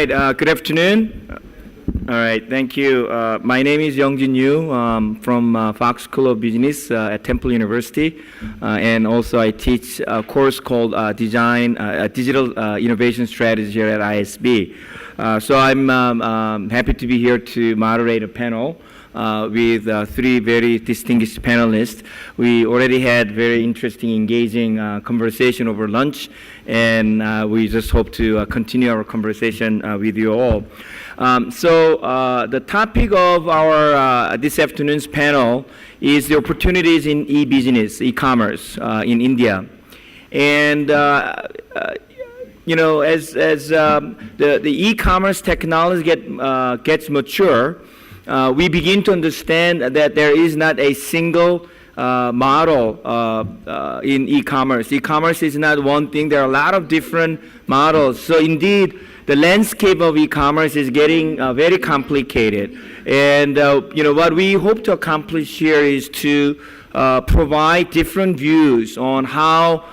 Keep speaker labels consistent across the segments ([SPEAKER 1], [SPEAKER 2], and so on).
[SPEAKER 1] right, good afternoon. All right, thank you. My name is Youngjin Yu from Fox School of Business at Temple University, and also I teach a course called Digital Innovation Strategy here at ISB. So I'm happy to be here to moderate a panel with three very distinguished panelists. We already had very interesting, engaging conversation over lunch, and we just hope to continue our conversation with you all. So the topic of our this afternoon's panel is the opportunities in e-business, e-commerce in India. And you know, as the e-commerce technology gets mature, we begin to understand that there is not a single model in e-commerce. E-commerce is not one thing. There are a lot of different models. So indeed, the landscape of e-commerce is getting very complicated. And you know, what we hope to accomplish here is to provide different views on how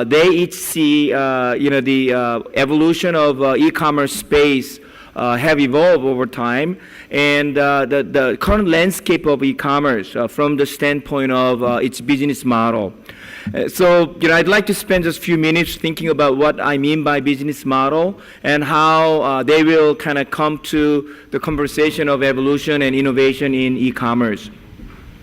[SPEAKER 1] they each see you know, the evolution of e-commerce space have evolved over time, and the current landscape of e-commerce from the standpoint of its business model. So, you know, I'd like to spend just a few minutes thinking about what I mean by business model and how they will kind of come to the conversation of evolution and innovation in e-commerce.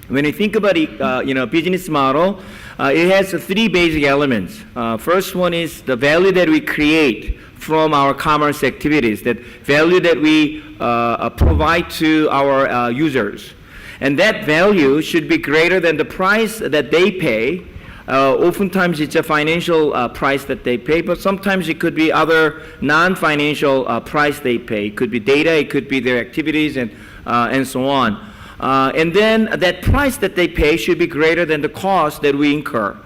[SPEAKER 1] When you think about you know, business model, it has three basic elements. First one is the value that we create from our commerce activities, that value that we provide to our users. And that value should be greater than the price that they pay. Oftentimes it's a financial price that they pay, but sometimes it could be other non-financial price they pay. It could be data, it could be their activities, and so on. And then that price that they pay should be greater than the cost that we incur.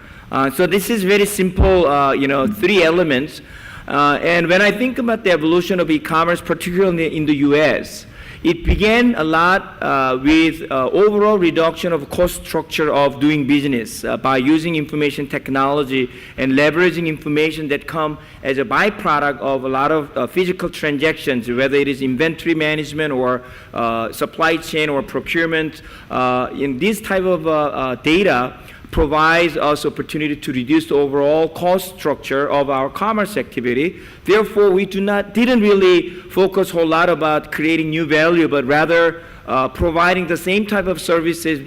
[SPEAKER 1] So this is very simple, you know, three elements. And when I think about the evolution of e-commerce, particularly in the US, it began a lot with overall reduction of cost structure of doing business by using information technology and leveraging information that come as a byproduct of a lot of physical transactions, whether it is inventory management or supply chain or procurement. In this type of data provides us opportunity to reduce the overall cost structure of our commerce activity. Therefore, we didn't really focus a whole lot about creating new value, but rather providing the same type of services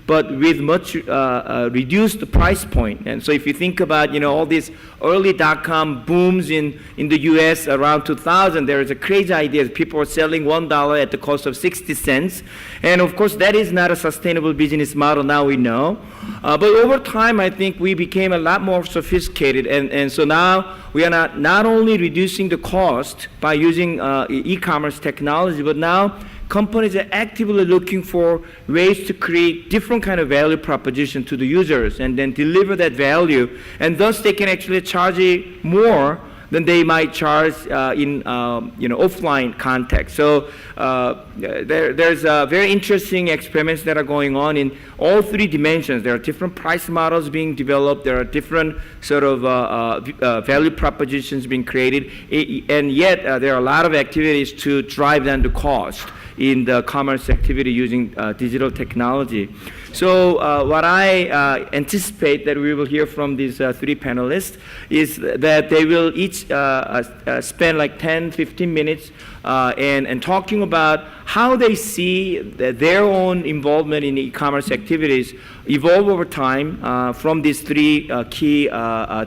[SPEAKER 1] but with much reduced price point. And so if you think about, you know, all these early .com booms in the US around 2000, there is a crazy idea that people are selling $1 at the cost of 60 cents. And of course, that is not a sustainable business model, now we know. But over time, I think we became a lot more sophisticated. And so now we are not only reducing the cost by using e-commerce technology, but now companies are actively looking for ways to create different kind of value proposition to the users and then deliver that value, and thus they can actually charge more than they might charge in you know, offline context. So there's very interesting experiments that are going on in all three dimensions. There are different price models being developed. There are different sort of value propositions being created, and yet there are a lot of activities to drive down the cost in the commerce activity using digital technology. So what I anticipate that we will hear from these three panelists is that they will each spend like 10-15 minutes and talking about how they see their own involvement in e-commerce activities evolve over time from these three key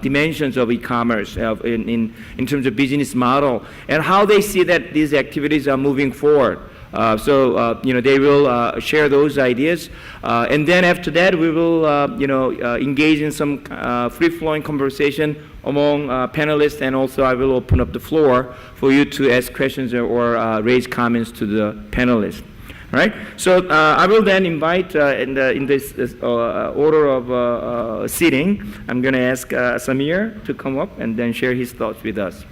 [SPEAKER 1] dimensions of e-commerce in terms of business model, and how they see that these activities are moving forward. So you know, they will share those ideas, and then after that we will you know, engage in some free-flowing conversation among panelists, and also I will open up the floor for you to ask questions or raise comments to the panelists. All right. So I will then invite in this order of seating. I'm going to ask Samir to come up and then share his thoughts with us.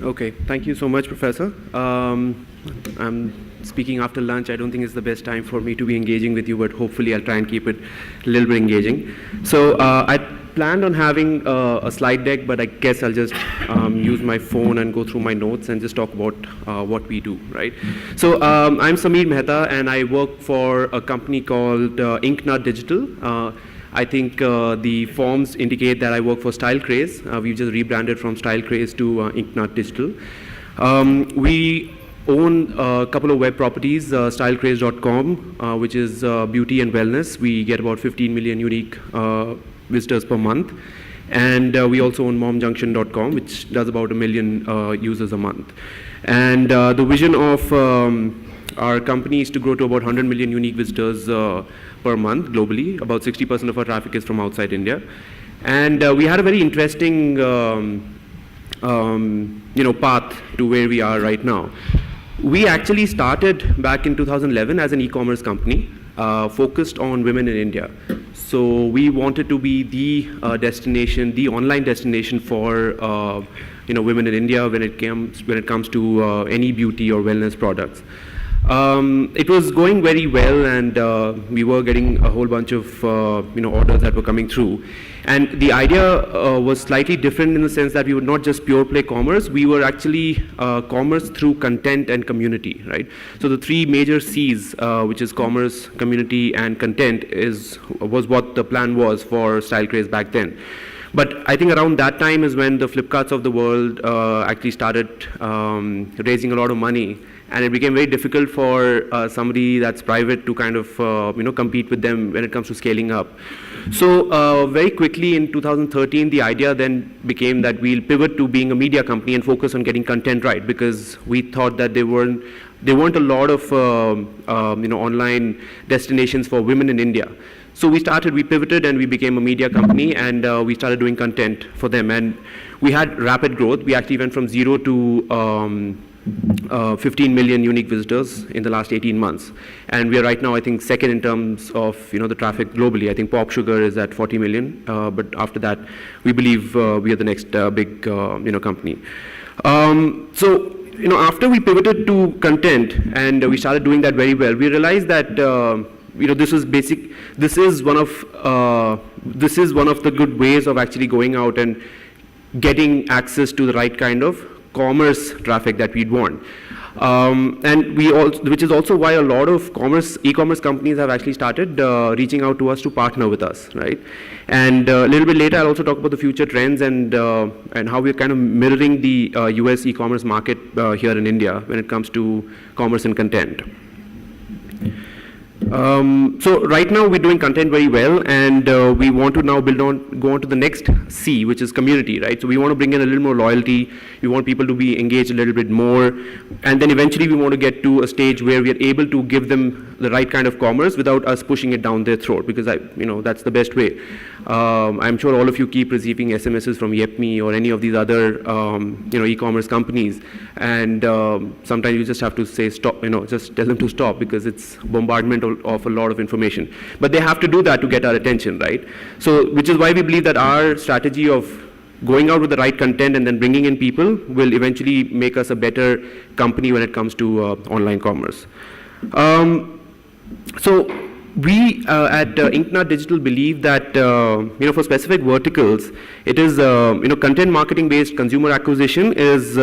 [SPEAKER 2] Okay. Thank you so much, Professor. I'm speaking after lunch. I don't think it's the best time for me to be engaging with you, but hopefully I'll try and keep it a little bit engaging. So I planned on having a slide deck, but I guess I'll just use my phone and go through my notes and just talk about what we do, right? So I'm Sameer Mehta, and I work for a company called Inknut Digital. I think the forms indicate that I work for Style Craze. We've just rebranded from Style Craze to Inknut Digital. We own a couple of web properties, stylecraze.com, which is beauty and wellness. We get about 15 million unique visitors per month. And we also own momjunction.com, which does about 1 million users a month. And the vision of our company is to grow to about 100 million unique visitors per month globally. About 60% of our traffic is from outside India. And we had a very interesting path to where we are right now. We actually started back in 2011 as an e-commerce company focused on women in India. So we wanted to be the destination, the online destination for women in India when it comes to any beauty or wellness products. It was going very well, and we were getting a whole bunch of orders that were coming through. And the idea was slightly different in the sense that we were not just pure play commerce, we were actually commerce through content and community, right? So the three major C's, which is commerce, community, and content, was what the plan was for Style Craze back then. But I think around that time is when the Flipkarts of the world actually started raising a lot of money, and it became very difficult for somebody that's private to kind of compete with them when it comes to scaling up. So very quickly in 2013, the idea then became that we'll pivot to being a media company and focus on getting content right, because we thought that there weren't a lot of online destinations for women in India. So we pivoted, and we became a media company, and we started doing content for them. And we had rapid growth. We actually went from 0 to 15 million unique visitors in the last 18 months. And we are right now, I think, second in terms of the traffic globally. I think Pop Sugar is at 40 million, but after that, we believe we are the next big company. So after we pivoted to content and we started doing that very well, we realized that this is one of the good ways of actually going out and getting access to the right kind of commerce traffic that we'd want. And which is also why a lot of e-commerce companies have actually started reaching out to us to partner with us, right? And a little bit later, I'll also talk about the future trends and how we're kind of mirroring the US e-commerce market here in India when it comes to commerce and content. So right now we're doing content very well, and we want to now go on to the next C, which is community, right? So we want to bring in a little more loyalty. We want people to be engaged a little bit more, and then eventually we want to get to a stage where we are able to give them the right kind of commerce without us pushing it down their throat, because that's the best way. I'm sure all of you keep receiving SMSs from Yepme or any of these other e-commerce companies, and sometimes you just have to say stop, just tell them to stop, because it's bombardment of a lot of information. But they have to do that to get our attention, right? So, which is why we believe that our strategy of going out with the right content and then bringing in people will eventually make us a better company when it comes to online commerce. So we at Inknut Digital believe that for specific verticals, it is content marketing based consumer acquisition is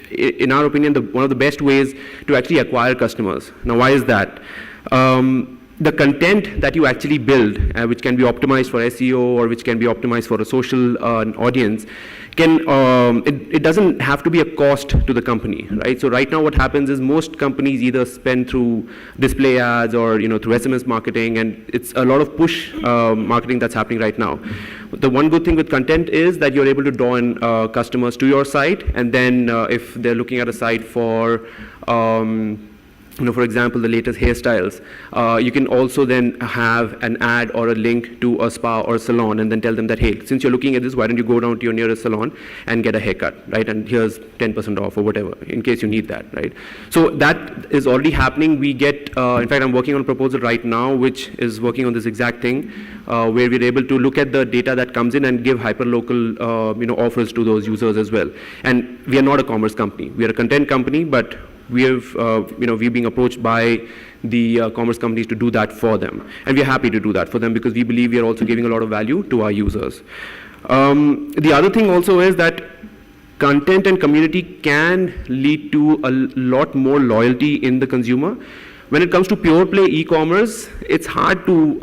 [SPEAKER 2] in our opinion one of the best ways to actually acquire customers. Now, why is that? The content that you actually build, which can be optimized for SEO or which can be optimized for a social audience, it doesn't have to be a cost to the company, right? So right now what happens is most companies either spend through display ads or through SMS marketing, and it's a lot of push marketing that's happening right now. The one good thing with content is that you're able to draw in customers to your site, and then if they're looking at a site for for example, the latest hairstyles, you can also then have an ad or a link to a spa or a salon, and then tell them that, hey, since you're looking at this, why don't you go down to your nearest salon and get a haircut, right? And here's 10% off or whatever, in case you need that, right? So that is already happening. We get, in fact, I'm working on a proposal right now, which is working on this exact thing, where we're able to look at the data that comes in and give hyperlocal, offers to those users as well. And we are not a commerce company. We are a content company, but we're being approached by the commerce companies to do that for them. And we're happy to do that for them because we believe we are also giving a lot of value to our users. The other thing also is that content and community can lead to a lot more loyalty in the consumer. When it comes to pure play e-commerce, it's hard to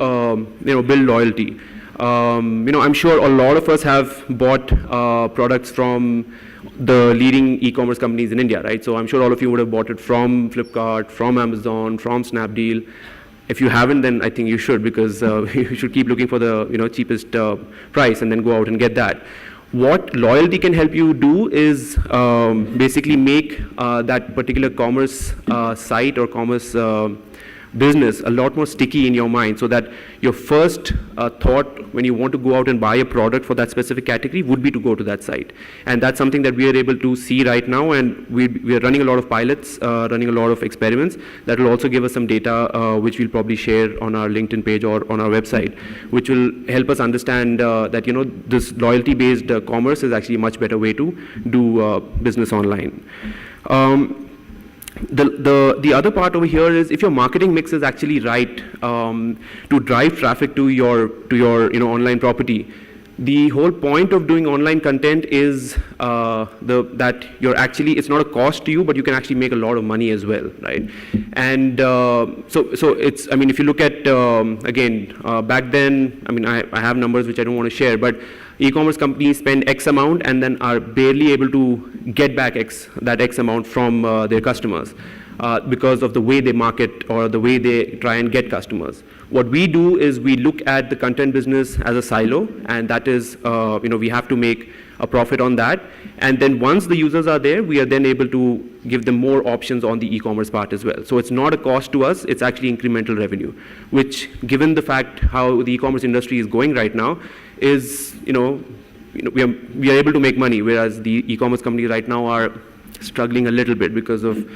[SPEAKER 2] build loyalty. I'm sure a lot of us have bought products from the leading e-commerce companies in India, right? So I'm sure all of you would have bought it from Flipkart, from Amazon, from Snapdeal. If you haven't, then I think you should, because you should keep looking for the cheapest price and then go out and get that. What loyalty can help you do is basically make that particular commerce site or commerce business a lot more sticky in your mind, so that your first thought when you want to go out and buy a product for that specific category would be to go to that site. And that's something that we are able to see right now, and we are running a lot of pilots, running a lot of experiments that will also give us some data which we'll probably share on our LinkedIn page or on our website, which will help us understand that this loyalty-based commerce is actually a much better way to do business online. The other part over here is if your marketing mix is actually right to drive traffic to your online property. The whole point of doing online content is that it's not a cost to you, but you can actually make a lot of money as well, right? And so it's, if you look at back then, I have numbers which I don't want to share, but e-commerce companies spend X amount and then are barely able to get back that X amount from their customers because of the way they market or the way they try and get customers. What we do is we look at the content business as a silo, and that is, we have to make a profit on that. And then once the users are there, we are then able to give them more options on the e-commerce part as well. So it's not a cost to us, it's actually incremental revenue, which, given the fact how the e-commerce industry is going right now, is, we are able to make money, whereas the e-commerce companies right now are struggling a little bit because of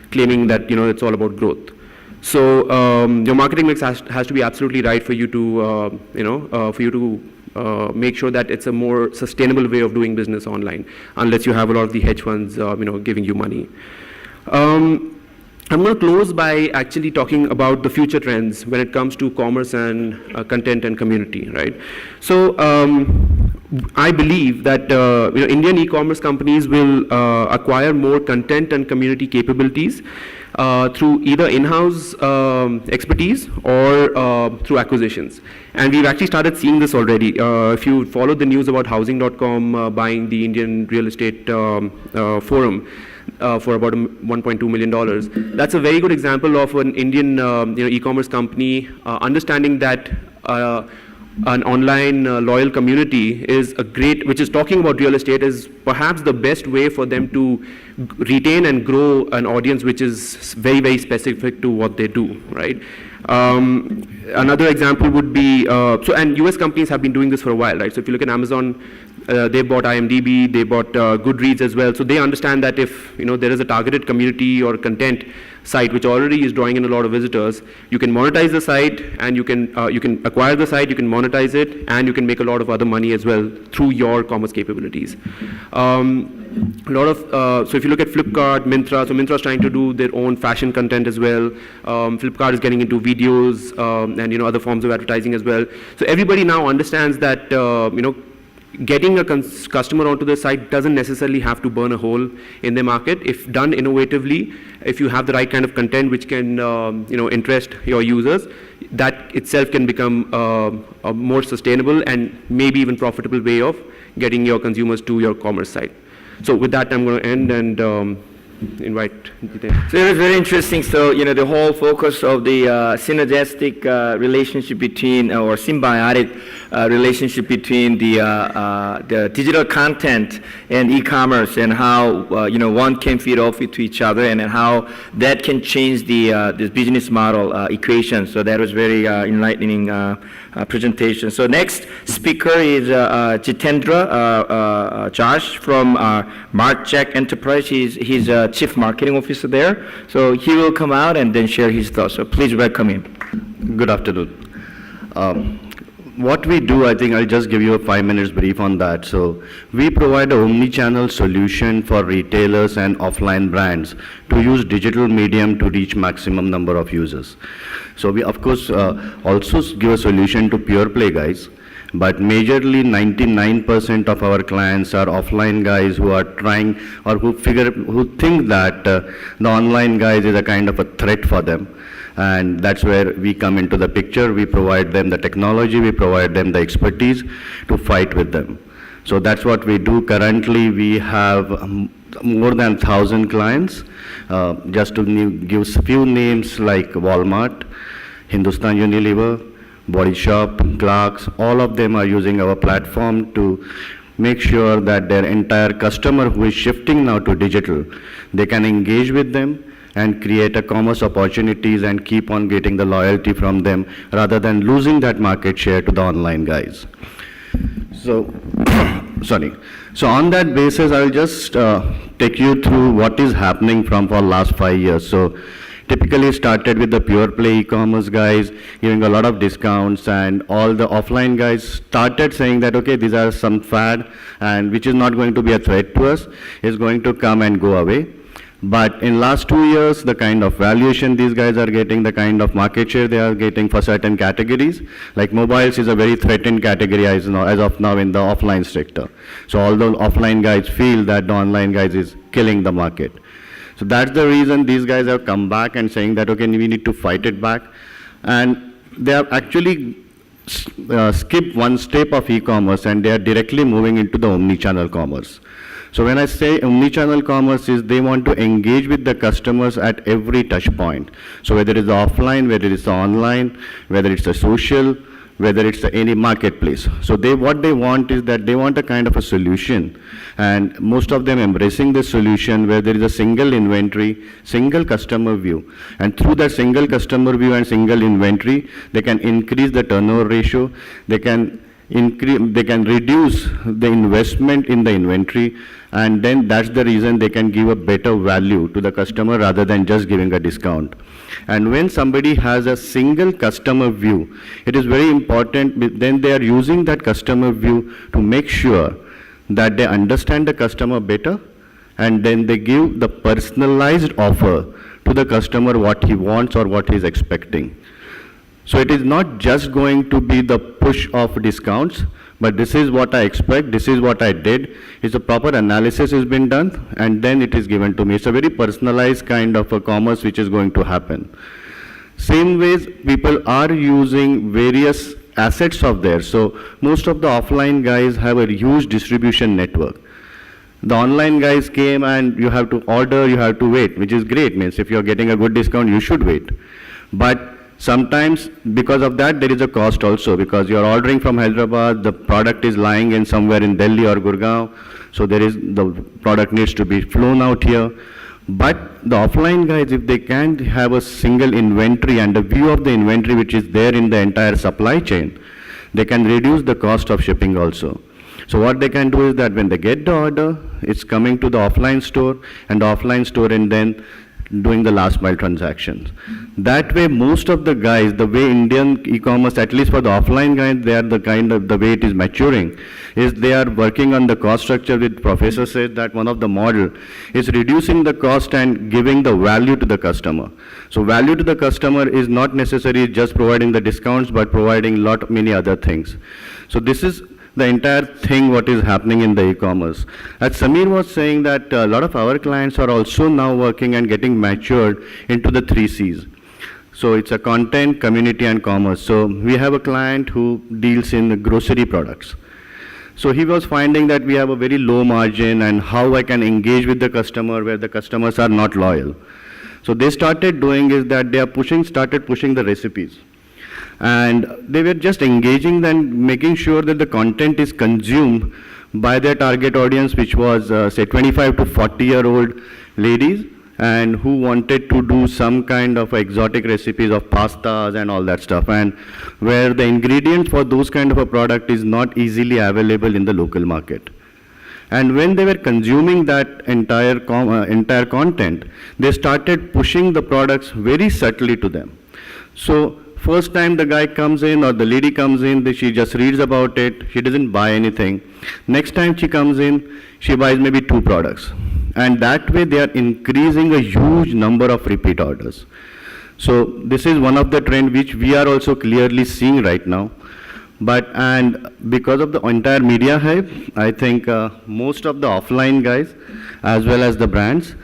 [SPEAKER 2] claiming that, it's all about growth. So your marketing mix has to be absolutely right for you to, make sure that it's a more sustainable way of doing business online, unless you have a lot of the hedge funds, giving you money. I'm going to close by actually talking about the future trends when it comes to commerce and content and community, right? So I believe that Indian e-commerce companies will acquire more content and community capabilities through either in-house expertise or through acquisitions. And we've actually started seeing this already. If you followed the news about Housing.com buying the Indian Real Estate Forum for about $1.2 million, that's a very good example of an Indian e-commerce company understanding that an online loyal community is which is talking about real estate, is perhaps the best way for them to retain and grow an audience which is very, very specific to what they do, right? Another example would be, and US companies have been doing this for a while, right? So if you look at Amazon, they bought IMDb, they bought Goodreads as well. So they understand that if there is a targeted community or content site which already is drawing in a lot of visitors, you can monetize the site, and you can acquire the site, you can monetize it, and you can make a lot of other money as well through your commerce capabilities. So if you look at Flipkart, Myntra, so Myntra is trying to do their own fashion content as well. Flipkart is getting into videos and other forms of advertising as well. So everybody now understands that getting a customer onto the site doesn't necessarily have to burn a hole in the market. If done innovatively, if you have the right kind of content which can interest your users, that itself can become a more sustainable and maybe even profitable way of getting your consumers to your commerce site. So with that, I'm going to end and invite Jiten.
[SPEAKER 1] So it was very interesting. So, the whole focus of the synergistic relationship between, or symbiotic relationship between the digital content and e-commerce, and how, one can feed off to each other, and how that can change the business model equation. So that was very enlightening presentation. So next speaker is Jitendra Josh from MartJack Enterprise. He's Chief Marketing Officer there. So he will come out and then share his thoughts. So please welcome him.
[SPEAKER 3] Good afternoon. what we do, I think I'll just give you a 5 minutes brief on that. So we provide a omni-channel solution for retailers and offline brands to use digital medium to reach maximum number of users. So we of course also give a solution to pure play guys, but majorly 99% of our clients are offline guys who are trying or who think that the online guys is a kind of a threat for them. And that's where we come into the picture. We provide them the technology, we provide them the expertise to fight with them. So that's what we do. Currently we have more than 1,000 clients. Just to give a few names like Walmart, Hindustan Unilever, Body Shop, Clarks, all of them are using our platform to make sure that their entire customer who is shifting now to digital, they can engage with them and create a commerce opportunities and keep on getting the loyalty from them rather than losing that market share to the online guys. So, sorry. So on that basis, I'll just take you through what is happening from for last 5 years. So typically started with the pure play e-commerce guys giving a lot of discounts, and all the offline guys started saying that, okay, these are some fad and which is not going to be a threat to us, is going to come and go away. But in last 2 years, the kind of valuation these guys are getting, the kind of market share they are getting for certain categories, like mobiles is a very threatened category as of now in the offline sector. So although offline guys feel that the online guys is killing the market. So that's the reason these guys have come back and saying that, okay, we need to fight it back. And they have actually skipped one step of e-commerce and they are directly moving into the omni-channel commerce. So when I say omni-channel commerce is they want to engage with the customers at every touch point. So whether it's offline, whether it's online, whether it's a social, whether it's any marketplace. So what they want is that they want a kind of a solution, and most of them embracing this solution where there is a single inventory, single customer view. And through that single customer view and single inventory, they can increase the turnover ratio, they can reduce the investment in the inventory, and then that's the reason they can give a better value to the customer rather than just giving a discount. And when somebody has a single customer view, it is very important, then they are using that customer view to make sure that they understand the customer better, and then they give the personalized offer to the customer what he wants or what he is expecting. So it is not just going to be the push of discounts, but this is what I expect, this is what I did. It's a proper analysis has been done, and then it is given to me. It's a very personalized kind of a commerce which is going to happen. Same ways, people are using various assets of theirs. So most of the offline guys have a huge distribution network. The online guys came and you have to order, you have to wait, which is great. Means if you're getting a good discount, you should wait. But sometimes because of that there is a cost also, because you're ordering from Hyderabad, the product is lying in somewhere in Delhi or Gurgaon, so the product needs to be flown out here. But the offline guys, if they can't have a single inventory and a view of the inventory which is there in the entire supply chain, they can reduce the cost of shipping also. So what they can do is that when they get the order, it's coming to the offline store, and the offline store and then doing the last mile transactions. That way, most of the guys, the way Indian e-commerce, at least for the offline guys, they are the way it is maturing, is they are working on the cost structure. With Professor said that one of the model is reducing the cost and giving the value to the customer. So value to the customer is not necessarily just providing the discounts, but providing many other things. So this is the entire thing what is happening in the e-commerce. As Samir was saying that a lot of our clients are also now working and getting matured into the 3 C's. So it's a content, community and commerce. So we have a client who deals in grocery products. So he was finding that we have a very low margin and how I can engage with the customer where the customers are not loyal. So they started doing is that they are started pushing the recipes. And they were just engaging and making sure that the content is consumed by their target audience, which was say 25 to 40-year-old ladies, and who wanted to do some kind of exotic recipes of pastas and all that stuff, and where the ingredients for those kind of a product is not easily available in the local market. And when they were consuming that entire content, they started pushing the products very subtly to them. So first time the guy comes in or the lady comes in, she just reads about it, she doesn't buy anything. Next time she comes in, she buys maybe 2 products. And that way they are increasing a huge number of repeat orders. So this is one of the trends which we are also clearly seeing right now. And because of the entire media hype, I think most of the offline guys as well as the brands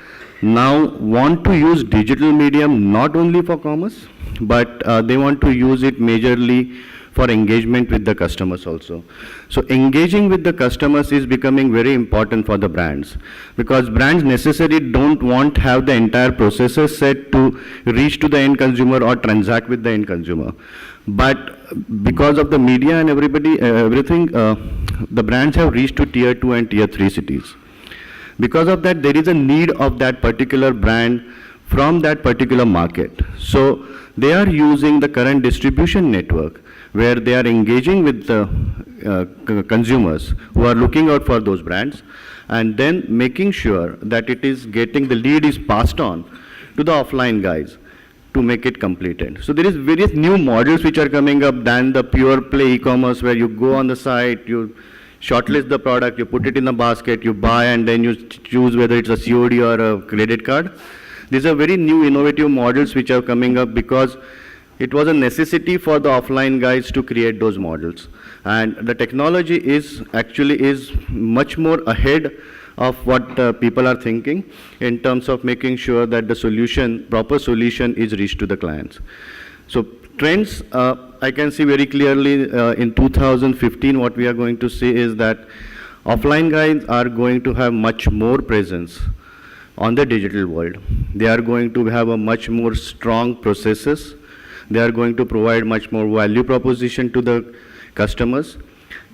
[SPEAKER 3] now want to use digital medium not only for commerce, but they want to use it majorly for engagement with the customers also. So engaging with the customers is becoming very important for the brands, because brands necessarily don't want to have the entire processes set to reach to the end consumer or transact with the end consumer. But because of the media and everything, the brands have reached to tier 2 and tier 3 cities. Because of that, there is a need of that particular brand from that particular market. So they are using the current distribution network where they are engaging with the consumers who are looking out for those brands, and then making sure that it is getting, the lead is passed on to the offline guys to make it completed. So there is various new models which are coming up than the pure play e-commerce where you go on the site, you shortlist the product, you put it in a basket, you buy, and then you choose whether it's a COD or a credit card. These are very new innovative models which are coming up because it was a necessity for the offline guys to create those models. And the technology is much more ahead of what people are thinking in terms of making sure that the solution, proper solution is reached to the clients. So trends, I can see very clearly in 2015 what we are going to see is that offline guys are going to have much more presence on the digital world. They are going to have a much more strong processes. They are going to provide much more value proposition to the customers.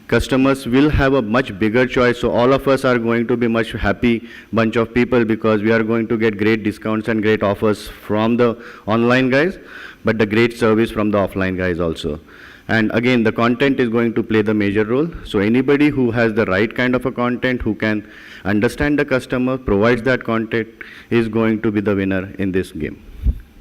[SPEAKER 3] Customers will have a much bigger choice, so all of us are going to be much happy bunch of people because we are going to get great discounts and great offers from the online guys, but the great service from the offline guys also. And again, the content is going to play the major role. So anybody who has the right kind of a content, who can understand the customer, provides that content, is going to be the winner in this game.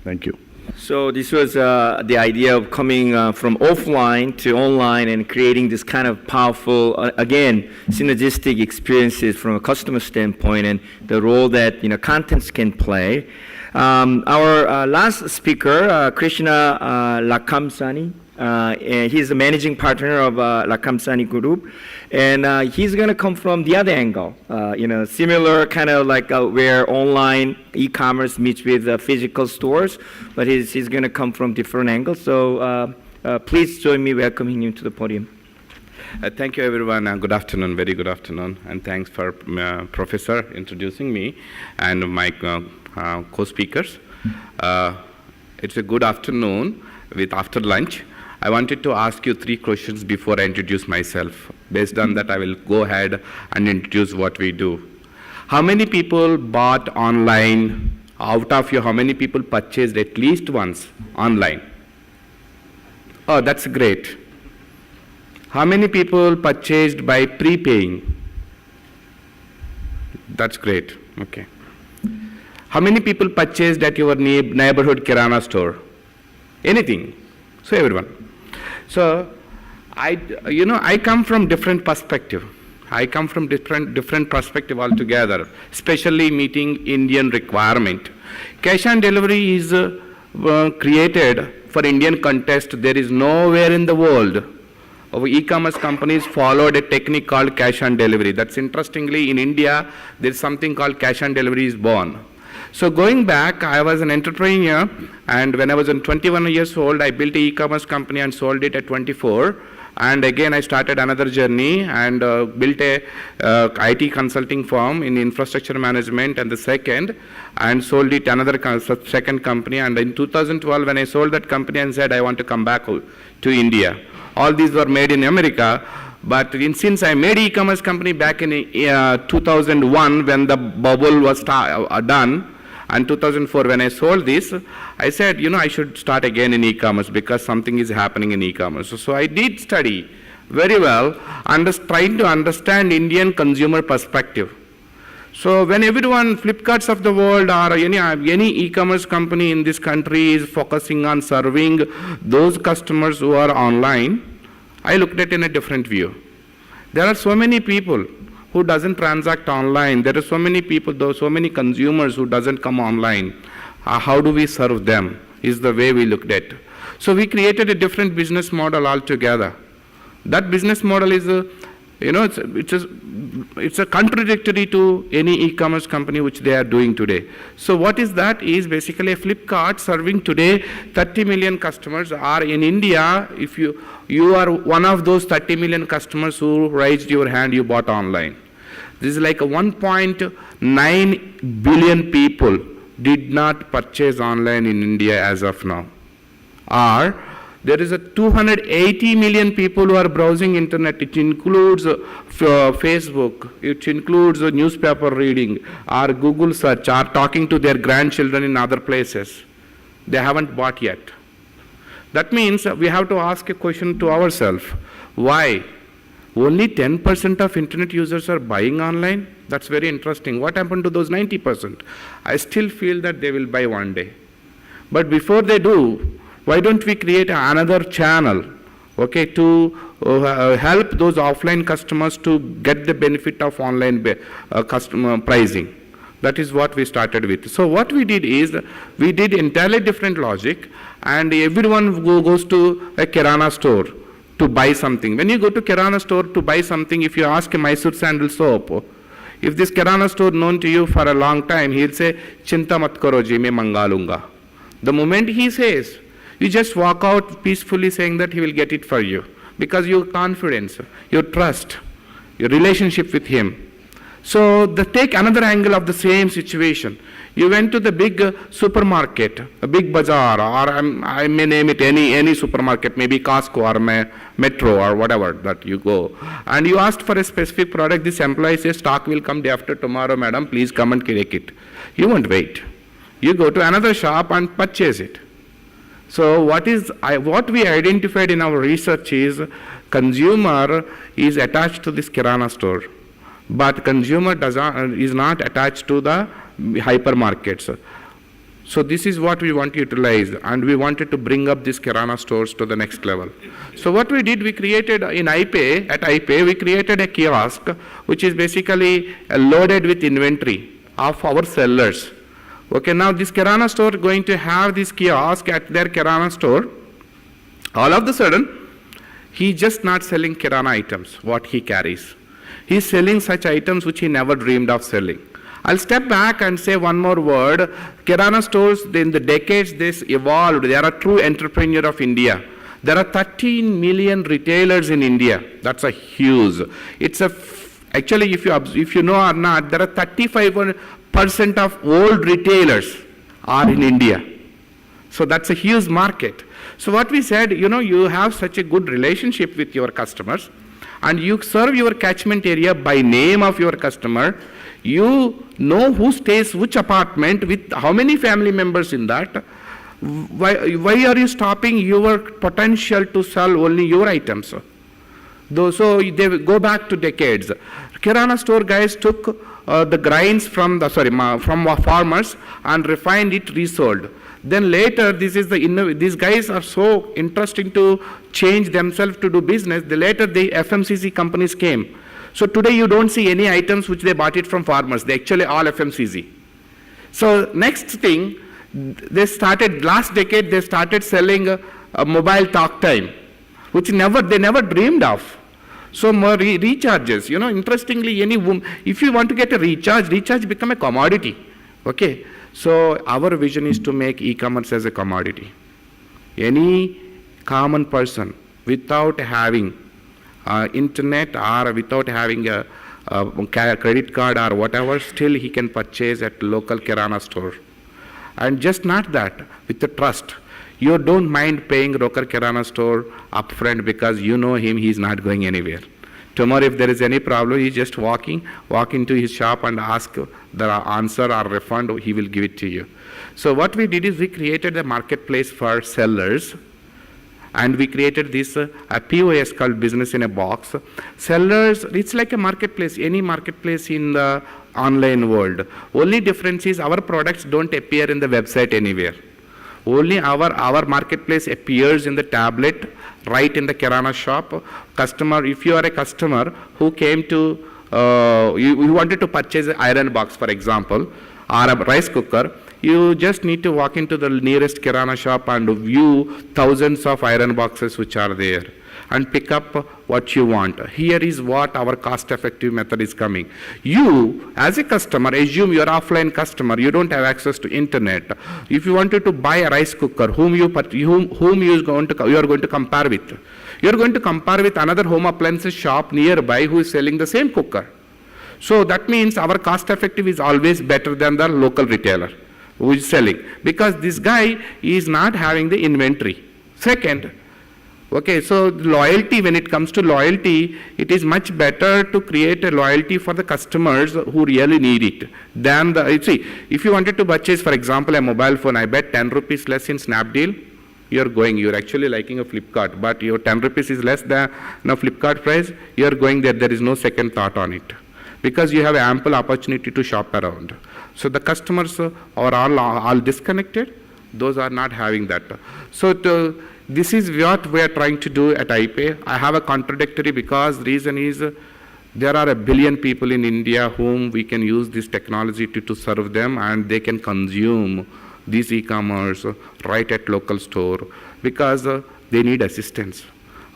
[SPEAKER 3] Thank you.
[SPEAKER 1] So this was the idea of coming from offline to online and creating this kind of powerful, again, synergistic experiences from a customer standpoint, and the role that contents can play. Our last speaker, Krishna Lakamsani. He's the managing partner of Lakamsani Group, and he's going to come from the other angle, similar kind of like where online e-commerce meets with physical stores, but he's going to come from different angles. So please join me welcoming him to the podium.
[SPEAKER 4] Thank you, everyone. Good afternoon, very good afternoon, and thanks for Professor introducing me and my co-speakers. It's a good afternoon with after lunch. I wanted to ask you 3 questions before I introduce myself. Based on that, I will go ahead and introduce what we do. How many people bought online? Out of you, how many people purchased at least once online? Oh, that's great. How many people purchased by prepaying? That's great. Okay. How many people purchased at your neighborhood Kirana store? Anything. So everyone. So I come from different perspective. I come from different perspective altogether, especially meeting Indian requirement. Cash on delivery is created for Indian context. There is nowhere in the world of e-commerce companies followed a technique called cash on delivery. That's interestingly in India, there's something called cash on delivery is born. So going back, I was an entrepreneur, and when I was 21 years old, I built an e-commerce company and sold it at 24. And again, I started another journey and built a IT consulting firm in infrastructure management, and the second, and sold it another second company. And in 2012, when I sold that company and said I want to come back to India, all these were made in America. But since I made e-commerce company back in 2001 when the bubble was done, and 2004 when I sold this, I said, I should start again in e-commerce because something is happening in e-commerce. So I did study very well, trying to understand Indian consumer perspective. So when everyone, Flipkarts of the world or any e-commerce company in this country is focusing on serving those customers who are online, I looked at it in a different view. There are so many people who doesn't transact online. There are so many people, so many consumers who doesn't come online. How do we serve them is the way we looked at. So we created a different business model altogether. That business model is it's a contradictory to any e-commerce company which they are doing today. So what is that? Is basically a Flipkart serving today 30 million customers, or in India, if you are one of those 30 million customers who raised your hand, you bought online. This is like a 1.9 billion people did not purchase online in India as of now. Or there is a 280 million people who are browsing internet. It includes Facebook, it includes newspaper reading, or Google search, or talking to their grandchildren in other places. They haven't bought yet. That means we have to ask a question to ourselves. Why? Only 10% of internet users are buying online? That's very interesting. What happened to those 90%? I still feel that they will buy one day. But before they do, why don't we create another channel, okay, to help those offline customers to get the benefit of online customer pricing? That is what we started with. So what we did is, we did entirely different logic, and everyone who goes to a Kirana store to buy something. When you go to Kirana store to buy something, if you ask a Mysore sandal soap, if this Kirana store known to you for a long time, he'll say, "Chinta mat karo ji, main manga lunga." The moment he says, you just walk out peacefully saying that he will get it for you, because your confidence, your trust, your relationship with him. So take another angle of the same situation. You went to the big supermarket, a big bazaar, or I may name it any supermarket, maybe Costco or Metro or whatever that you go, and you asked for a specific product. This employee says, "Stock will come day after tomorrow, madam, please come and take it." You won't wait. You go to another shop and purchase it. So what we identified in our research is, consumer is attached to this Kirana store, but consumer is not attached to the hypermarkets. So this is what we want to utilize, and we wanted to bring up these Kirana stores to the next level. So what we did, we created at iPay, we created a kiosk which is basically loaded with inventory of our sellers. Okay, now this Kirana store going to have this kiosk at their Kirana store. All of a sudden, he's just not selling Kirana items, what he carries. He's selling such items which he never dreamed of selling. I'll step back and say one more word. Kirana stores, in the decades this evolved. They are a true entrepreneur of India. There are 13 million retailers in India. That's a huge. Actually, if you know or not, there are 35% of old retailers are in India. So that's a huge market. So what we said, you have such a good relationship with your customers, and you serve your catchment area by name of your customer. You know who stays which apartment with how many family members in that. Why are you stopping your potential to sell only your items? So they go back to decades. Kirana store guys took the grains from farmers and refined it, resold. Then later, these guys are so interesting to change themselves to do business. Later, the FMCG companies came. So today you don't see any items which they bought it from farmers. They actually all FMCG. So next thing, last decade, they started selling a mobile talk time, which they never dreamed of. So more recharges, interestingly, if you want to get a recharge become a commodity. Okay. So our vision is to make e-commerce as a commodity. Any common person without having internet or without having a credit card or whatever, still he can purchase at local Kirana store. And just not that, with the trust. You don't mind paying local Kirana store upfront because you know him, he's not going anywhere. Tomorrow if there is any problem, he just walk into his shop and ask the answer or refund, he will give it to you. So what we did is we created a marketplace for sellers, and we created this a POS called Business in a Box. Sellers, it's like a marketplace, any marketplace in the online world. Only difference is our products don't appear in the website anywhere. Only our marketplace appears in the tablet, right in the kirana shop. Customer, if you are a customer who came to, you wanted to purchase an iron box, for example, or a rice cooker, you just need to walk into the nearest kirana shop and view thousands of iron boxes which are there and pick up what you want. Here is what our cost-effective method is coming. You, as a customer, assume you are offline customer, you don't have access to internet. If you wanted to buy a rice cooker, whom you are going to compare with? You are going to compare with another home appliances shop nearby who is selling the same cooker. So that means our cost-effective is always better than the local retailer who is selling, because this guy is not having the inventory. Second, okay, so loyalty, when it comes to loyalty, it is much better to create a loyalty for the customers who really need it than see, if you wanted to purchase, for example, a mobile phone, I bet 10 rupees less in Snapdeal, you're actually liking a Flipkart, but your 10 rupees is less than Flipkart price, you're going there is no second thought on it, because you have ample opportunity to shop around. So the customers are all disconnected, those are not having that. So this is what we are trying to do at iPay. I have a contradictory, because reason is there are 1 billion people in India whom we can use this technology to serve them, and they can consume this e-commerce right at local store, because they need assistance.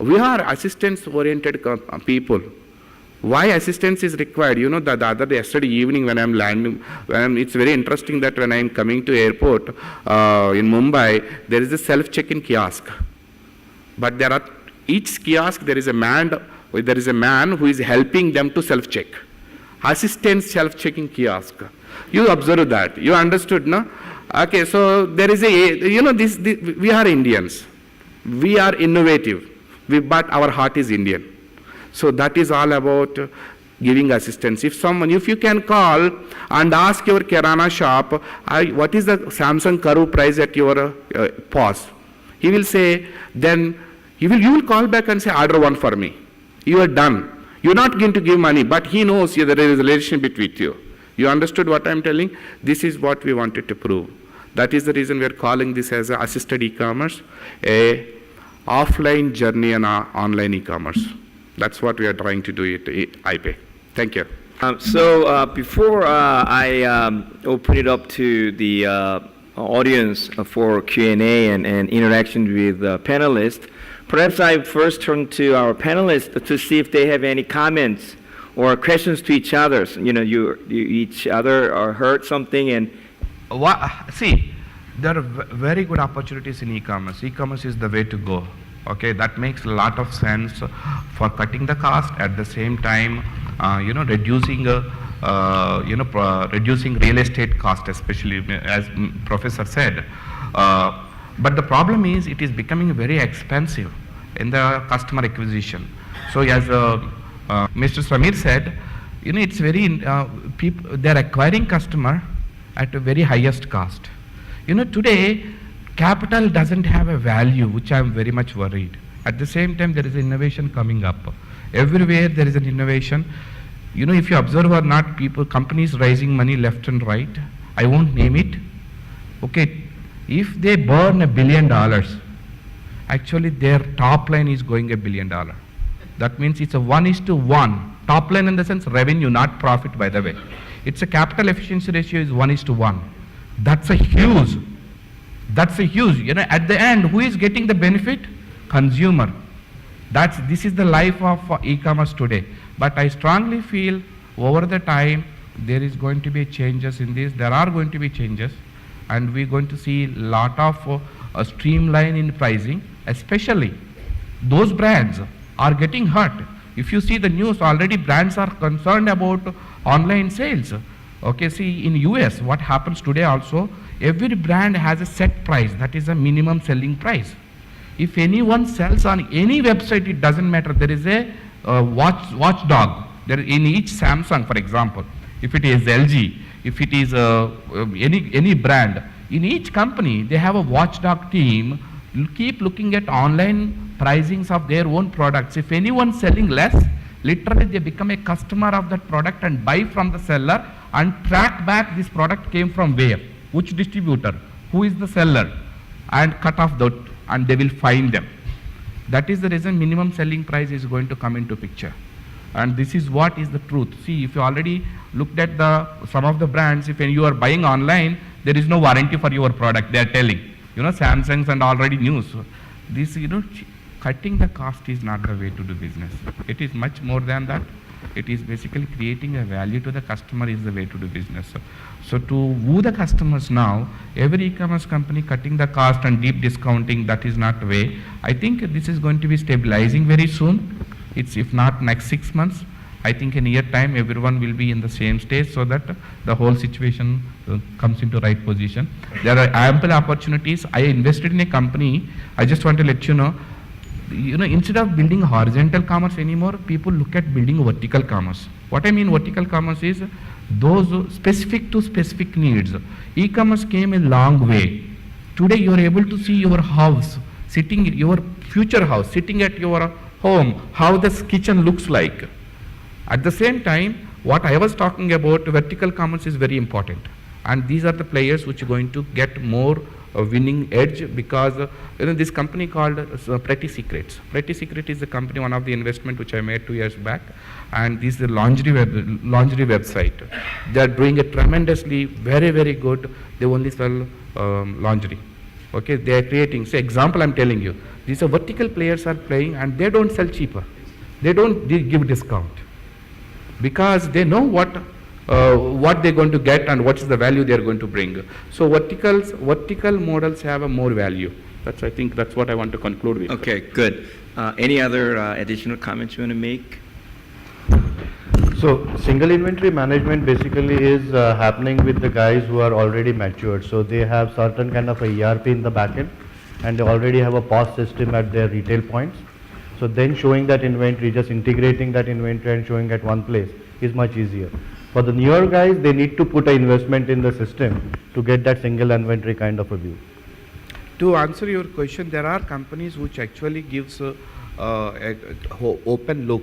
[SPEAKER 4] We are assistance-oriented people. Why assistance is required? You know, the other day, yesterday evening when I'm landing, it's very interesting that when I'm coming to airport in Mumbai, there is a self-check-in kiosk. But each kiosk, there is a man who is helping them to self-check. Assistant self-checking kiosk. You observe that. You understood, no? Okay, so there is we are Indians. We are innovative, but our heart is Indian. So that is all about giving assistance. If you can call and ask your kirana shop, what is the Samsung Curve price at your POS? He will say, then you will call back and say, order one for me. You are done. You are not going to give money, but he knows there is a relation between you. You understood what I am telling? This is what we wanted to prove. That is the reason we are calling this as a assisted e-commerce, a offline journey and online e-commerce. That's what we are trying to do at iPay. Thank you.
[SPEAKER 1] Before I open it up to the audience for Q&A and interaction with panelists, perhaps I first turn to our panelists to see if they have any comments or questions to each other. You each other or heard something and...
[SPEAKER 5] See, there are very good opportunities in e-commerce. E-commerce is the way to go. Okay, that makes a lot of sense for cutting the cost, at the same time, reducing real estate cost, especially as Professor said. But the problem is it is becoming very expensive in the customer acquisition. So as Mr. Samir said, it's very, they're acquiring customer at a very highest cost. Today, capital doesn't have a value, which I'm very much worried. At the same time, there is innovation coming up. Everywhere there is an innovation. If you observe or not, companies raising money left and right. I won't name it. Okay, if they burn $1 billion, actually their top line is going $1 billion. That means it's a 1:1. Top line in the sense revenue, not profit, by the way. It's a capital efficiency ratio is 1:1. That's a huge. At the end, who is getting the benefit? Consumer. This is the life of e-commerce today. But I strongly feel over the time there is going to be changes in this. There are going to be changes, and we're going to see a lot of streamline in pricing. Especially those brands are getting hurt. If you see the news, already brands are concerned about online sales. Okay, see in US what happens today also. Every brand has a set price, that is a minimum selling price. If anyone sells on any website, it doesn't matter. There is a watchdog. There in each Samsung, for example, if it is LG, if it is any brand, in each company they have a watchdog team. Keep looking at online pricings of their own products. If anyone selling less, literally they become a customer of that product and buy from the seller and track back this product came from where, which distributor, who is the seller, and cut off that, and they will find them. That is the reason minimum selling price is going to come into picture. And this is what is the truth. See, if you already looked at some of the brands, if you are buying online, there is no warranty for your product, they are telling. Samsung's and already news. So this, cutting the cost is not the way to do business. It is much more than that. It is basically creating a value to the customer is the way to do business. So to woo the customers now, every e-commerce company cutting the cost and deep discounting, that is not the way. I think this is going to be stabilizing very soon. It's if not next 6 months. I think in a year time everyone will be in the same stage so that the whole situation comes into right position. There are ample opportunities. I invested in a company. I just want to let you know, instead of building horizontal commerce anymore, people look at building vertical commerce. What I mean vertical commerce is those specific to specific needs. E-commerce came a long way. Today you are able to see your house, your future house, sitting at your home, how this kitchen looks like. At the same time, what I was talking about, vertical commerce is very important. And these are the players which are going to get more winning edge because this company called Pretty Secrets. Pretty Secret is the company, one of the investment which I made 2 years back, and this is the laundry website. They are doing a tremendously very, very good. They only sell lingerie. Okay, they are creating. So example I'm telling you, these are vertical players are playing and they don't sell cheaper. They don't give discount because they know what they're going to get and what is the value they're going to bring. So vertical models have a more value. I think that's what I want to conclude with.
[SPEAKER 1] Okay, good. Any other additional comments you want to make?
[SPEAKER 3] So single inventory management basically is happening with the guys who are already matured. So they have certain kind of a ERP in the backend and they already have a POS system at their retail points. So then showing that inventory, just integrating that inventory and showing at one place is much easier. For the newer guys, they need to put an investment in the system to get that single inventory kind of a view.
[SPEAKER 5] To answer your question, there are companies which actually gives open look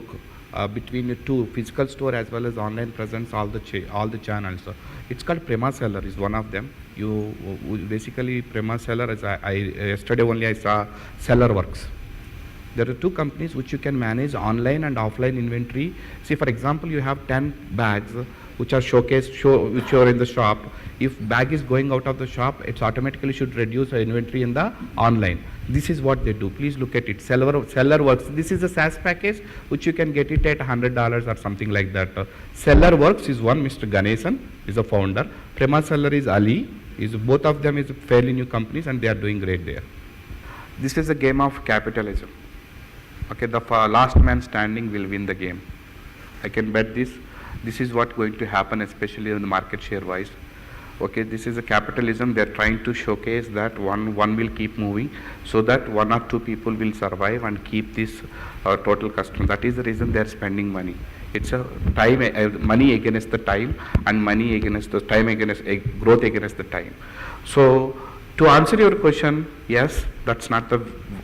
[SPEAKER 5] between the two, physical store as well as online presence, all the channels. It's called Prema Seller is one of them. You basically Prema Seller, as yesterday only I saw Sellerworks. There are two companies which you can manage online and offline inventory. See, for example, you have 10 bags which are showcased, which are in the shop. If bag is going out of the shop, it automatically should reduce the inventory in the online. This is what they do. Please look at it. Sellerworks. This is a SaaS package which you can get it at $100 or something like that. Sellerworks is one. Mr. Ganesan is a founder. Prema Seller is Ali. Both of them is fairly new companies and they are doing great there. This is a game of capitalism. Okay, the last man standing will win the game. I can bet this. This is what going to happen, especially in the market share wise. Okay, this is a capitalism. They are trying to showcase that one will keep moving, so that one or two people will survive and keep this total customer. That is the reason they are spending money. It's a time, money against the time, and money against the time, against growth against the time. So to answer your question, yes, that's not the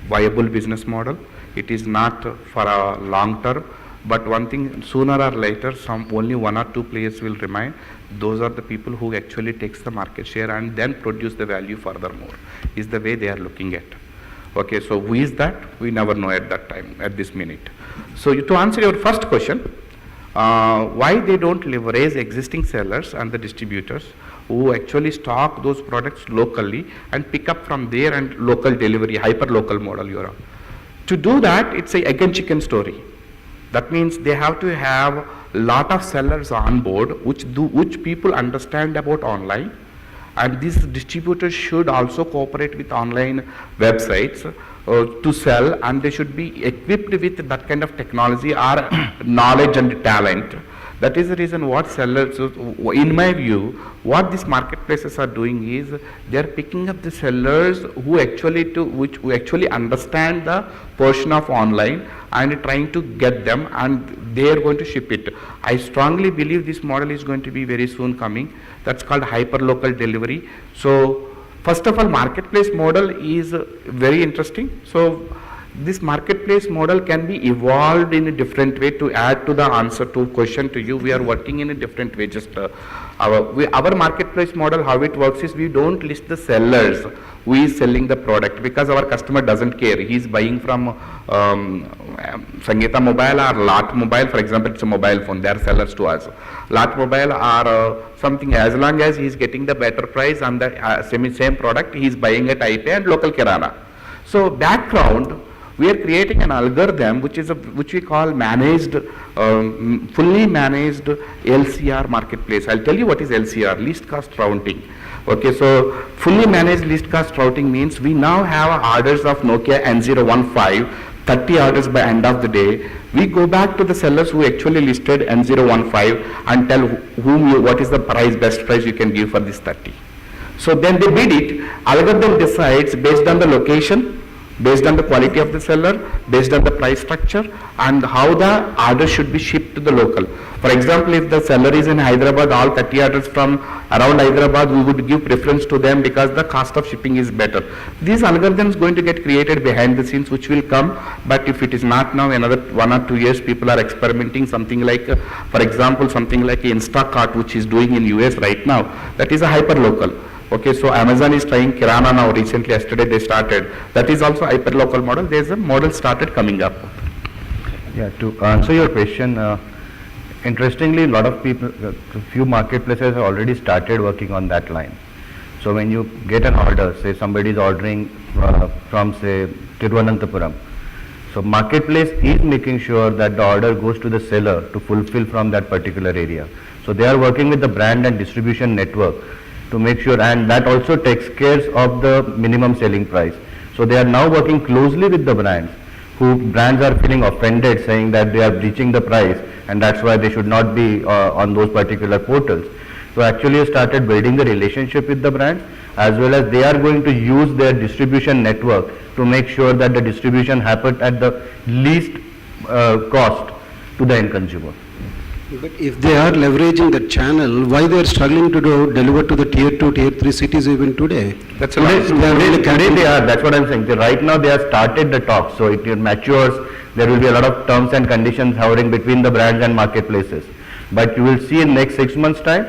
[SPEAKER 5] viable business model. It is not for a long term, but one thing, sooner or later, only one or two players will remain. Those are the people who actually takes the market share and then produce the value furthermore, is the way they are looking at. Okay, so who is that? We never know at that time, at this minute. So to answer your first question, why they don't leverage existing sellers and the distributors who actually stock those products locally and pick up from there and local delivery, hyper-local model, To do that, it's a egg and chicken story. That means they have to have a lot of sellers on board which people understand about online, and these distributors should also cooperate with online websites to sell, and they should be equipped with that kind of technology or knowledge and talent. That is the reason what sellers, in my view, what these marketplaces are doing is they are picking up the sellers who actually understand the portion of online and trying to get them, and they are going to ship it. I strongly believe this model is going to be very soon coming. That's called hyper-local delivery. So first of all, marketplace model is very interesting. So
[SPEAKER 4] this marketplace model can be evolved in a different way. To add to the answer to question to you, we are working in a different way. Just our marketplace model, how it works is we don't list the sellers who is selling the product, because our customer doesn't care. He is buying from Sangeeta Mobile or Lot Mobile, for example, it's a mobile phone. They are sellers to us. Lot Mobile or something, as long as he is getting the better price on the same product, he is buying at TiE and local Kirana. So background, we are creating an algorithm which we call managed, fully managed LCR marketplace. I'll tell you what is LCR, least cost routing. Okay, so fully managed least cost routing means we now have orders of Nokia N015, 30 orders by end of the day. We go back to the sellers who actually listed N015 and tell what is the price, best price you can give for this 30. So then they bid it. Algorithm decides based on the location, based on the quality of the seller, based on the price structure, and how the order should be shipped to the local. For example, if the seller is in Hyderabad, all 30 orders from around Hyderabad, we would give preference to them because the cost of shipping is better. These algorithms going to get created behind the scenes, which will come, but if it is not now, another 1 or 2 years, people are experimenting something like, for example, something like Instacart, which is doing in US right now. That is a hyper-local. Okay, so Amazon is trying Kirana now. Recently, yesterday they started. That is also hyper-local model. There is a model started coming up.
[SPEAKER 3] Yeah, to answer your question, interestingly, a lot of people, a few marketplaces have already started working on that line. So when you get an order, say somebody is ordering from say Tiruvananthapuram, so marketplace is making sure that the order goes to the seller to fulfill from that particular area. So they are working with the brand and distribution network to make sure, and that also takes care of the minimum selling price. So they are now working closely with the brands, brands are feeling offended saying that they are breaching the price and that's why they should not be on those particular portals. So actually started building the relationship with the brands, as well as they are going to use their distribution network to make sure that the distribution happens at the least cost to the end consumer.
[SPEAKER 6] But if they are leveraging that channel, why they are struggling to deliver to the tier 2, tier 3 cities even today?
[SPEAKER 3] That's today they are, that's what I'm saying. Right now they have started the talk, so it matures, there will be a lot of terms and conditions hovering between the brands and marketplaces. But you will see in next 6 months time,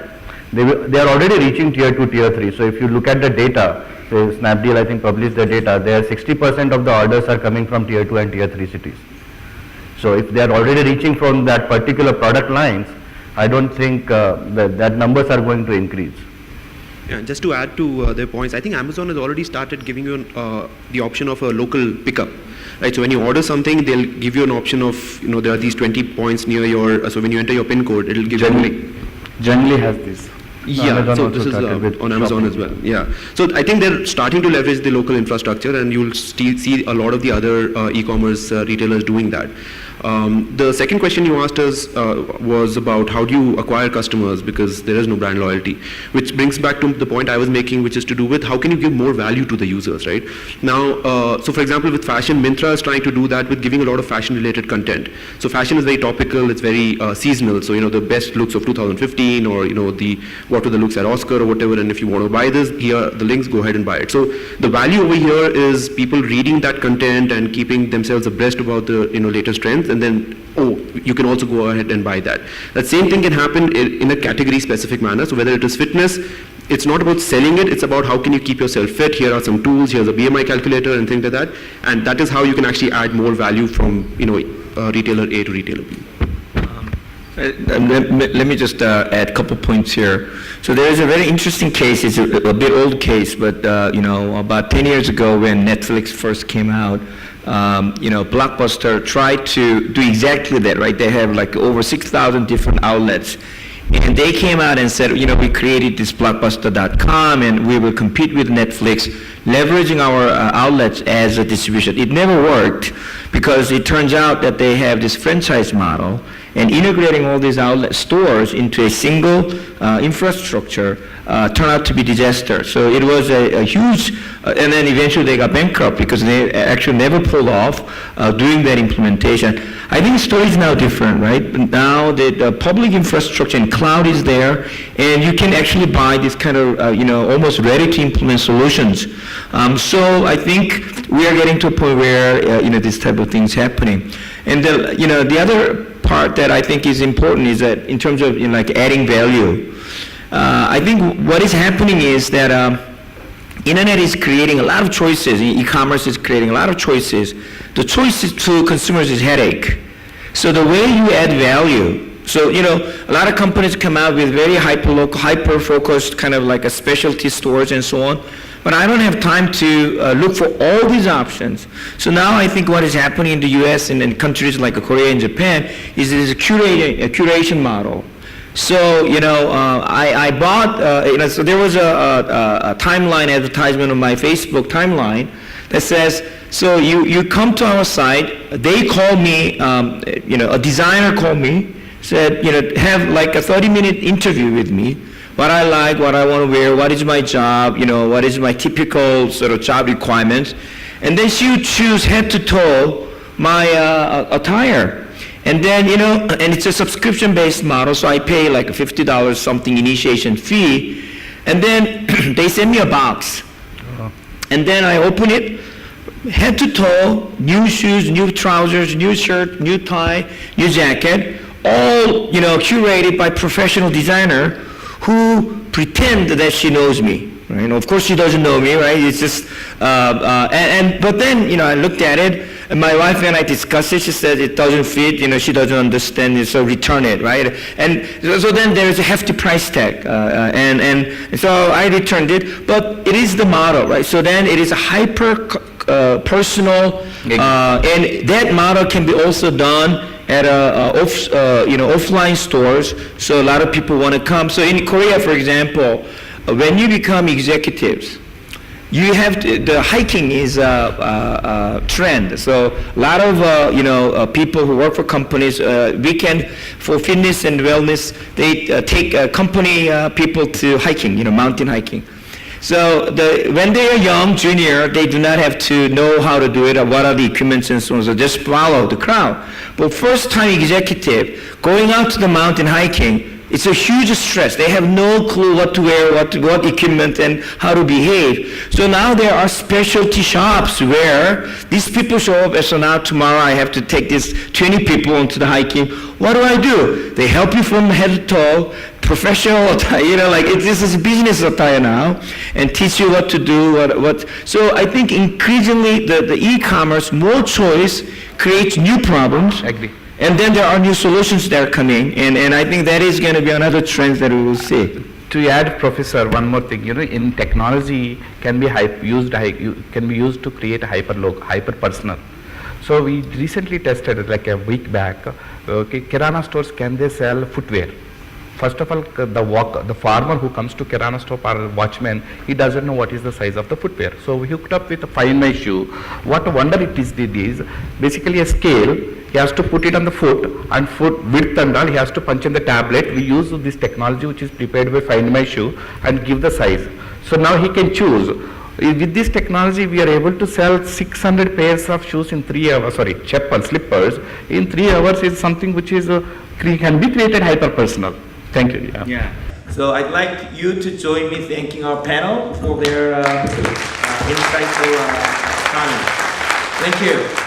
[SPEAKER 3] they are already reaching tier 2, tier 3. So if you look at the data, so Snapdeal I think published the data, there 60% of the orders are coming from tier 2 and tier 3 cities. So if they are already reaching from that particular product lines, I don't think that numbers are going to increase.
[SPEAKER 2] Yeah, just to add to their points, I think Amazon has already started giving you the option of a local pickup. Right, so when you order something, they'll give you an option of, there are these 20 points near your, so when you enter your PIN code, it'll give you.
[SPEAKER 3] Generally has this.
[SPEAKER 2] Yeah,
[SPEAKER 3] Amazon
[SPEAKER 2] so
[SPEAKER 3] also
[SPEAKER 2] this is on Amazon as well. Yeah, so I think they're starting to leverage the local infrastructure, and you'll still see a lot of the other e-commerce retailers doing that. The second question you asked us was about how do you acquire customers, because there is no brand loyalty, which brings back to the point I was making, which is to do with how can you give more value to the users, right? Now, so for example, with fashion, Myntra is trying to do that with giving a lot of fashion-related content. So fashion is very topical, it's very seasonal. So the best looks of 2015, or what were the looks at Oscar or whatever, and if you want to buy this, here are the links, go ahead and buy it. So the value over here is people reading that content and keeping themselves abreast about the latest trends, and then you can also go ahead and buy that. That same thing can happen in a category specific manner. So whether it is fitness, it's not about selling it, it's about how can you keep yourself fit. Here are some tools, here's a BMI calculator and things like that, and that is how you can actually add more value from retailer A to retailer B.
[SPEAKER 1] Let me just add a couple points here. So there is a very interesting case. It's a bit old case, but about 10 years ago when Netflix first came out, Blockbuster tried to do exactly that, right? They have like over 6,000 different outlets. And they came out and said, we created this Blockbuster.com and we will compete with Netflix, leveraging our outlets as a distribution. It never worked because it turns out that they have this franchise model, and integrating all these outlet stores into a single infrastructure turned out to be disaster. So it was a huge, and then eventually they got bankrupt because they actually never pulled off doing that implementation. I think the story is now different, right? Now the public infrastructure and cloud is there, and you can actually buy this kind of, almost ready to implement solutions. So I think we are getting to a point where, this type of things happening. And the other part that I think is important is that in terms of adding value, I think what is happening is that internet is creating a lot of choices. E-commerce is creating a lot of choices. The choices to consumers is headache. So the way you add value, so a lot of companies come out with very hyper-focused kind of like a specialty stores and so on. But I don't have time to look for all these options. So now I think what is happening in the U.S. and in countries like Korea and Japan is there's a curation model. So, I bought, so there was a timeline advertisement on my Facebook timeline that says, so you come to our site, they call me, a designer called me, said, have like a 30-minute interview with me. What I like, what I want to wear, what is my job, what is my typical sort of job requirements. And then she would choose head to toe my attire. And then, and it's a subscription-based model, so I pay like a $50 something initiation fee. And then they send me a box. And then I open it, head to toe, new shoes, new trousers, new shirt, new tie, new jacket, all, curated by professional designer who pretend that she knows me, right? Of course she doesn't know me, right? It's just, but then, I looked at it, and my wife and I discussed it. She said it doesn't fit, she doesn't understand it, so return it, right? And so then there is a hefty price tag, and so I returned it, but it is the model, right? So then it is a hyper personal, and that model can be also done at offline stores, so a lot of people want to come. So in Korea, for example, when you become executives, you have to, the hiking is a trend. So a lot of people who work for companies, weekend for fitness and wellness, they take company people to hiking, mountain hiking. So when they are young, junior, they do not have to know how to do it or what are the equipments and so on, so just follow the crowd. But first time executive, going out to the mountain hiking, it's a huge stress. They have no clue what to wear, what equipment and how to behave. So now there are specialty shops where these people show up, and so now tomorrow I have to take these 20 people onto the hiking. What do? They help you from head to toe, professional attire, this is business attire now, and teach you what to do, what. So I think increasingly the e-commerce, more choice creates new problems.
[SPEAKER 4] Agree.
[SPEAKER 1] And then there are new solutions that are coming, and I think that is going to be another trend that we will see.
[SPEAKER 5] To add, Professor, one more thing. In technology can be used to create a hyper personal. So we recently tested, like a week back, Kirana stores, can they sell footwear? First of all, the farmer who comes to Kirana store or watchman, he doesn't know what is the size of the footwear. So we hooked up with a Find My Shoe. What a wonder it is, basically a scale. He has to put it on the foot, and foot width and all, he has to punch in the tablet. We use this technology which is prepared by Find My Shoe and give the size. So now he can choose. With this technology, we are able to sell 600 pairs of shoes in 3 hours, slippers. In 3 hours is something which is can be created hyper-personal. Thank you.
[SPEAKER 1] Yeah. So I'd like you to join me thanking our panel for their insightful comments. Thank you.